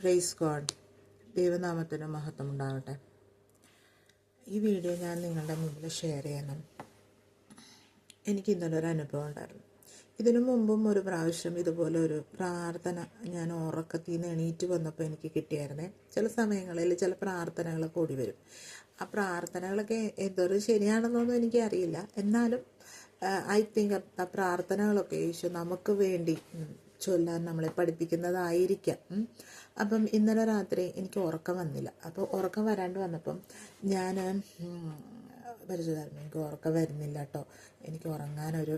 Praise God. ദൈവനാമത്തിന് മഹത്വം ഉണ്ടാകട്ടെ. ഈ വീഡിയോ ഞാൻ നിങ്ങളുടെ മുമ്പിൽ ഷെയർ ചെയ്യണം. എനിക്ക് ഇന്നലെ ഒരു അനുഭവം ഉണ്ടായിരുന്നു. ഇതിനു മുമ്പും ഒരു പ്രാവശ്യം ഇതുപോലെ ഒരു പ്രാർത്ഥന ഞാൻ ഉറക്കത്തിൽ നിന്ന് എണീറ്റ് വന്നപ്പോൾ എനിക്ക് കിട്ടിയായിരുന്നേ. ചില സമയങ്ങളിൽ ചില പ്രാർത്ഥനകളൊക്കെ കൂടി വരും. ആ പ്രാർത്ഥനകളൊക്കെ എന്തൊരു ശരിയാണെന്നൊന്നും എനിക്കറിയില്ല. എന്നാലും ഐ തിങ്ക് ആ പ്രാർത്ഥനകളൊക്കെ യേശു നമുക്ക് വേണ്ടി ചൊല്ലാൻ നമ്മളെ പഠിപ്പിക്കുന്നതായിരിക്കാം. അപ്പം ഇന്നലെ രാത്രി എനിക്ക് ഉറക്കം വന്നില്ല. അപ്പോൾ ഉറക്കം വരാണ്ട് വന്നപ്പം ഞാൻ പരിചയമായിരുന്നു, എനിക്ക് ഉറക്കം വരുന്നില്ല കേട്ടോ, എനിക്ക് ഉറങ്ങാനൊരു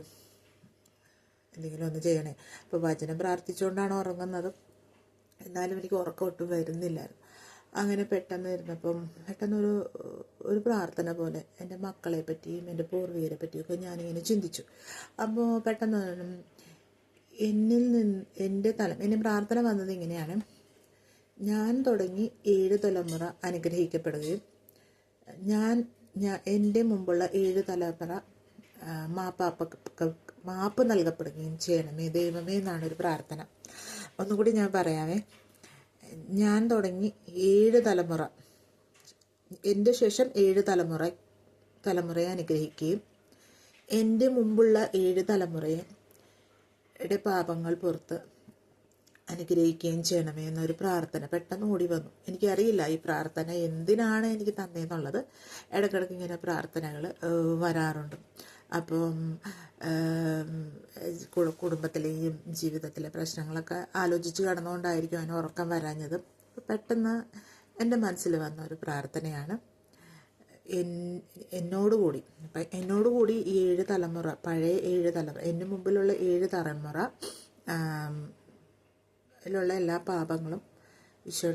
എന്തെങ്കിലും ഒന്ന് ചെയ്യണേ. അപ്പോൾ വചനം പ്രാർത്ഥിച്ചുകൊണ്ടാണ് ഉറങ്ങുന്നത്, എന്നാലും എനിക്ക് ഉറക്കം ഒട്ടും വരുന്നില്ലായിരുന്നു. അങ്ങനെ പെട്ടെന്ന് ഇരുന്നപ്പം പെട്ടെന്നൊരു പ്രാർത്ഥന പോലെ എൻ്റെ മക്കളെ പറ്റിയും എൻ്റെ പൂർവികരെ പറ്റിയൊക്കെ ഞാനിങ്ങനെ ചിന്തിച്ചു. അപ്പോൾ പെട്ടെന്ന് എൻ്റെ പ്രാർത്ഥന വന്നത് ഇങ്ങനെയാണ്: ഞാൻ തുടങ്ങി 7 തലമുറ അനുഗ്രഹിക്കപ്പെടുകയും എൻ്റെ മുമ്പുള്ള 7 തലമുറ മാപ്പ് നൽകപ്പെടുകയും ചെയ്യണമേ ദൈവമേ എന്നാണ് ഒരു പ്രാർത്ഥന. ഒന്നുകൂടി ഞാൻ പറയാമേ. ഞാൻ തുടങ്ങി 7 തലമുറ, എൻ്റെ ശേഷം 7 തലമുറയെ അനുഗ്രഹിക്കുകയും എൻ്റെ മുമ്പുള്ള 7 തലമുറയുടെ പാപങ്ങൾ പുറത്ത് അനുഗ്രഹിക്കുകയും ചെയ്യണമേ എന്നൊരു പ്രാർത്ഥന പെട്ടെന്ന് ഓടി വന്നു. എനിക്കറിയില്ല ഈ പ്രാർത്ഥന എന്തിനാണ് എനിക്ക് തന്നേന്നുള്ളത്. ഇടയ്ക്കിടയ്ക്ക് ഇങ്ങനെ പ്രാർത്ഥനകൾ വരാറുണ്ട്. അപ്പം കുടുംബത്തിലെയും ജീവിതത്തിലെ പ്രശ്നങ്ങളൊക്കെ ആലോചിച്ച് കടന്നുകൊണ്ടായിരിക്കും അതിന് ഉറക്കം വരാഞ്ഞത്. പെട്ടെന്ന് എൻ്റെ മനസ്സിൽ വന്ന ഒരു പ്രാർത്ഥനയാണ്. എന്നോടുകൂടി ഈ 7 തലമുറ, പഴയ 7 തലമുറ, എൻ്റെ മുമ്പിലുള്ള 7 തലമുറ ിലുള്ള എല്ലാ പാപങ്ങളും ഈശോ